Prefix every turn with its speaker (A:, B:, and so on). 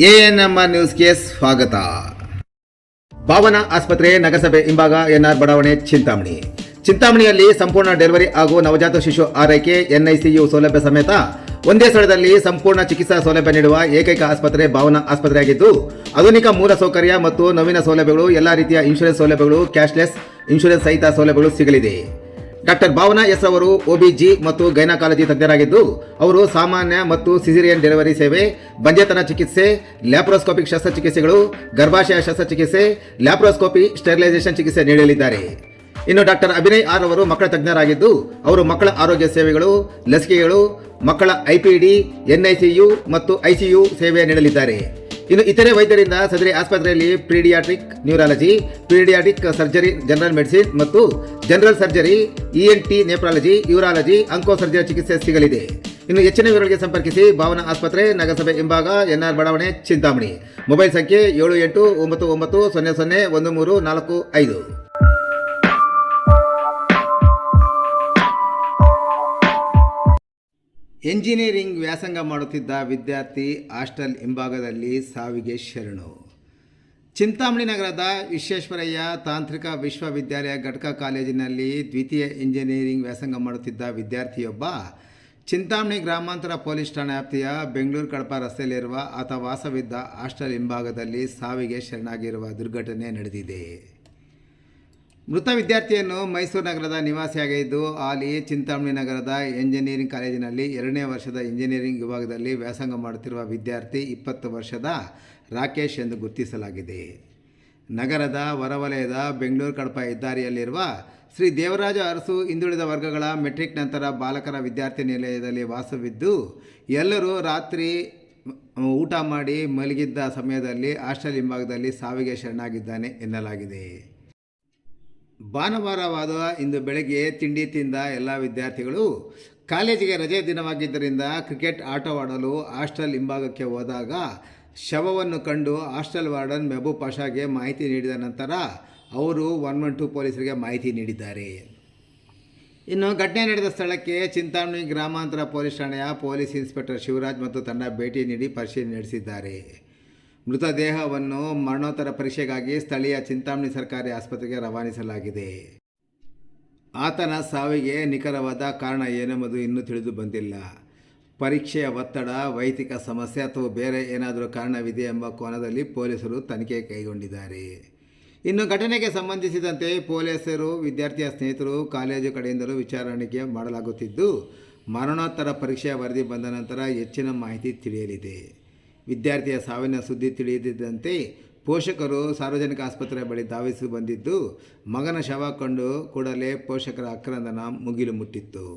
A: ANMR ನ್ಯೂಸ್ಗೆ ಸ್ವಾಗತ. ಭಾವನಾ ಆಸ್ಪತ್ರೆ ನಗರಸಭೆ ಹಿಂಭಾಗ ಎನ್ಆರ್ ಬಡಾವಣೆ ಚಿಂತಾಮಣಿಯಲ್ಲಿ ಸಂಪೂರ್ಣ ಡೆಲಿವರಿ ಹಾಗೂ ನವಜಾತ ಶಿಶು ಆರೈಕೆ ಎನ್ಐಸಿಯು ಸೌಲಭ್ಯ ಸಮೇತ ಒಂದೇ ಸ್ಥಳದಲ್ಲಿ ಸಂಪೂರ್ಣ ಚಿಕಿತ್ಸಾ ಸೌಲಭ್ಯ ನೀಡುವ ಏಕೈಕ ಆಸ್ಪತ್ರೆ ಭಾವನಾ ಆಸ್ಪತ್ರೆಯಾಗಿದ್ದು, ಆಧುನಿಕ ಮೂಲ ಸೌಕರ್ಯ ಮತ್ತು ನವೀನ ಸೌಲಭ್ಯಗಳು, ಎಲ್ಲ ರೀತಿಯ ಇನ್ಶೂರೆನ್ಸ್ ಸೌಲಭ್ಯಗಳು, ಕ್ಯಾಶ್ಲೆಸ್ ಇನ್ಶೂರೆನ್ಸ್ ಸಹಿತ ಸೌಲಭ್ಯಗಳು ಸಿಗಲಿದೆ. ಡಾಕ್ಟರ್ ಭಾವನಾ ಎಸ್ ಅವರು OBG ಮತ್ತು ಗೈನಕಾಲಜಿ ತಜ್ಞರಾಗಿದ್ದು, ಅವರು ಸಾಮಾನ್ಯ ಮತ್ತು ಸಿಸೇರಿಯನ್ ಡೆಲಿವರಿ ಸೇವೆ, ಬಂಜೆತನ ಚಿಕಿತ್ಸೆ, ಲ್ಯಾಪ್ರೋಸ್ಕೋಪಿಕ್ ಶಸ್ತ್ರಚಿಕಿತ್ಸೆಗಳು, ಗರ್ಭಾಶಯ ಶಸ್ತ್ರಚಿಕಿತ್ಸೆ, ಲ್ಯಾಪ್ರೋಸ್ಕೋಪಿ ಸ್ಟೆರಿಲೈಸೇಷನ್ ಚಿಕಿತ್ಸೆ ನೀಡಲಿದ್ದಾರೆ. ಇನ್ನು ಡಾಕ್ಟರ್ ಅಭಿನಯ್ ಆರ್ ಅವರು ಮಕ್ಕಳ ತಜ್ಞರಾಗಿದ್ದು, ಅವರು ಮಕ್ಕಳ ಆರೋಗ್ಯ ಸೇವೆಗಳು, ಲಸಿಕೆಗಳು, ಮಕ್ಕಳ IPD, NICU ಮತ್ತು ICU ಸೇವೆ ನೀಡಲಿದ್ದಾರೆ. ಇನ್ನು ಇತರೆ ವೈದ್ಯರಿಂದ ಸದರಿ ಆಸ್ಪತ್ರೆಯಲ್ಲಿ pediatric neurology, pediatric surgery, general medicine ಮತ್ತು general surgery, ENT nephrology, urology, onco surgery ಚಿಕಿತ್ಸೆ ಸಿಗಲಿದೆ. ಇನ್ನು ಹೆಚ್ಚಿನ ವಿವರಗಳಿಗೆ ಸಂಪರ್ಕಿಸಿ ಭಾವನಾ ಆಸ್ಪತ್ರೆ, ನಗರಸಭೆ ಹಿಂಭಾಗ, ಎನ್ಆರ್ ಬಡಾವಣೆ, ಚಿಂತಾಮಣಿ. ಮೊಬೈಲ್ ಸಂಖ್ಯೆ 7899001345. ಎಂಜಿನಿಯರಿಂಗ್ ವ್ಯಾಸಂಗ ಮಾಡುತ್ತಿದ್ದ ವಿದ್ಯಾರ್ಥಿ ಹಾಸ್ಟೆಲ್ ಹಿಂಭಾಗದಲ್ಲಿ ಸಾವಿಗೆ ಶರಣು. ಚಿಂತಾಮಣಿ ನಗರದ ವಿಶ್ವೇಶ್ವರಯ್ಯ ತಾಂತ್ರಿಕ ವಿಶ್ವವಿದ್ಯಾಲಯ ಘಟಕ ಕಾಲೇಜಿನಲ್ಲಿ ದ್ವಿತೀಯ ಇಂಜಿನಿಯರಿಂಗ್ ವ್ಯಾಸಂಗ ಮಾಡುತ್ತಿದ್ದ ವಿದ್ಯಾರ್ಥಿಯೊಬ್ಬ ಚಿಂತಾಮಣಿ ಗ್ರಾಮಾಂತರ ಪೊಲೀಸ್ ಠಾಣಾ ವ್ಯಾಪ್ತಿಯ ಬೆಂಗಳೂರು ಕಡಪ ರಸ್ತೆಯಲ್ಲಿರುವ ಆತ ವಾಸವಿದ್ದ ಹಾಸ್ಟೆಲ್ ಹಿಂಭಾಗದಲ್ಲಿ ಸಾವಿಗೆ ಶರಣಾಗಿರುವ ದುರ್ಘಟನೆ ನಡೆದಿದೆ. ಮೃತ ವಿದ್ಯಾರ್ಥಿಯನ್ನು ಮೈಸೂರು ನಗರದ ನಿವಾಸಿಯಾಗಿದ್ದು, ಹಾಲಿ ಚಿಂತಾಮಣಿ ನಗರದ ಎಂಜಿನಿಯರಿಂಗ್ ಕಾಲೇಜಿನಲ್ಲಿ 2ನೇ ವರ್ಷದ ಇಂಜಿನಿಯರಿಂಗ್ ವಿಭಾಗದಲ್ಲಿ ವ್ಯಾಸಂಗ ಮಾಡುತ್ತಿರುವ ವಿದ್ಯಾರ್ಥಿ 20 ವರ್ಷದ ರಾಕೇಶ್ ಎಂದು ಗುರುತಿಸಲಾಗಿದೆ. ನಗರದ ಹೊರವಲಯದ ಬೆಂಗಳೂರು ಕಡಪ ಹೆದ್ದಾರಿಯಲ್ಲಿರುವ ಶ್ರೀ ದೇವರಾಜ ಅರಸು ಹಿಂದುಳಿದ ವರ್ಗಗಳ ಮೆಟ್ರಿಕ್ ನಂತರ ಬಾಲಕರ ವಿದ್ಯಾರ್ಥಿ ನಿಲಯದಲ್ಲಿ ವಾಸವಿದ್ದು, ಎಲ್ಲರೂ ರಾತ್ರಿ ಊಟ ಮಾಡಿ ಮಲಗಿದ್ದ ಸಮಯದಲ್ಲಿ ಹಾಸ್ಟೆಲ್ ಹಿಂಭಾಗದಲ್ಲಿ ಸಾವಿಗೆ ಶರಣಾಗಿದ್ದಾನೆ ಎನ್ನಲಾಗಿದೆ. ಭಾನುವಾರವಾದ ಇಂದು ಬೆಳಗ್ಗೆ ತಿಂಡಿ ತಿಂದ ಎಲ್ಲ ವಿದ್ಯಾರ್ಥಿಗಳು ಕಾಲೇಜಿಗೆ ರಜೆ ದಿನವಾಗಿದ್ದರಿಂದ ಕ್ರಿಕೆಟ್ ಆಟವಾಡಲು ಹಾಸ್ಟೆಲ್ ಹಿಂಭಾಗಕ್ಕೆ ಹೋದಾಗ ಶವವನ್ನು ಕಂಡು ಹಾಸ್ಟೆಲ್ ವಾರ್ಡನ್ ಮೆಹಬೂಬ್ ಪಾಷಾಗೆ ಮಾಹಿತಿ ನೀಡಿದ ನಂತರ ಅವರು 112 ಪೊಲೀಸರಿಗೆ ಮಾಹಿತಿ ನೀಡಿದ್ದಾರೆ. ಇನ್ನು ಘಟನೆ ನಡೆದ ಸ್ಥಳಕ್ಕೆ ಚಿಂತಾಮಣಿ ಗ್ರಾಮಾಂತರ ಪೊಲೀಸ್ ಠಾಣೆಯ ಪೊಲೀಸ್ ಇನ್ಸ್ಪೆಕ್ಟರ್ ಶಿವರಾಜ್ ಮತ್ತು ತಂಡ ಭೇಟಿ ನೀಡಿ ಪರಿಶೀಲನೆ ನಡೆಸಿದ್ದಾರೆ. ಮೃತದೇಹವನ್ನು ಮರಣೋತ್ತರ ಪರೀಕ್ಷೆಗಾಗಿ ಸ್ಥಳೀಯ ಚಿಂತಾಮಣಿ ಸರ್ಕಾರಿ ಆಸ್ಪತ್ರೆಗೆ ರವಾನಿಸಲಾಗಿದೆ. ಆತನ ಸಾವಿಗೆ ನಿಖರವಾದ ಕಾರಣ ಏನೆಂಬುದು ಇನ್ನೂ ತಿಳಿದು ಬಂದಿಲ್ಲ. ಪರೀಕ್ಷೆಯ ಒತ್ತಡ, ವೈಯಕ್ತಿಕ ಸಮಸ್ಯೆ ಅಥವಾ ಬೇರೆ ಏನಾದರೂ ಕಾರಣವಿದೆ ಎಂಬ ಕೋನದಲ್ಲಿ ಪೊಲೀಸರು ತನಿಖೆ ಕೈಗೊಂಡಿದ್ದಾರೆ. ಇನ್ನು ಘಟನೆಗೆ ಸಂಬಂಧಿಸಿದಂತೆ ಪೊಲೀಸರು, ವಿದ್ಯಾರ್ಥಿಯ ಸ್ನೇಹಿತರು, ಕಾಲೇಜು ಕಡೆಯಿಂದಲೂ ವಿಚಾರಣೆ ಮಾಡಲಾಗುತ್ತಿದ್ದು, ಮರಣೋತ್ತರ ಪರೀಕ್ಷೆಯ ವರದಿ ಬಂದ ನಂತರ ಹೆಚ್ಚಿನ ಮಾಹಿತಿ ತಿಳಿಯಲಿದೆ. ವಿದ್ಯಾರ್ಥಿಯ ಸಾವಿನ ಸುದ್ದಿ ತಿಳಿದಿದ್ದಂತೆ ಪೋಷಕರು ಸಾರ್ವಜನಿಕ ಆಸ್ಪತ್ರೆ ಬಳಿ ಧಾವಿಸಿ ಬಂದಿದ್ದು, ಮಗನ ಶವ ಕಂಡು ಕೂಡಲೇ ಪೋಷಕರ ಆಕ್ರಂದನ ಮುಗಿಲು ಮುಟ್ಟಿತ್ತು.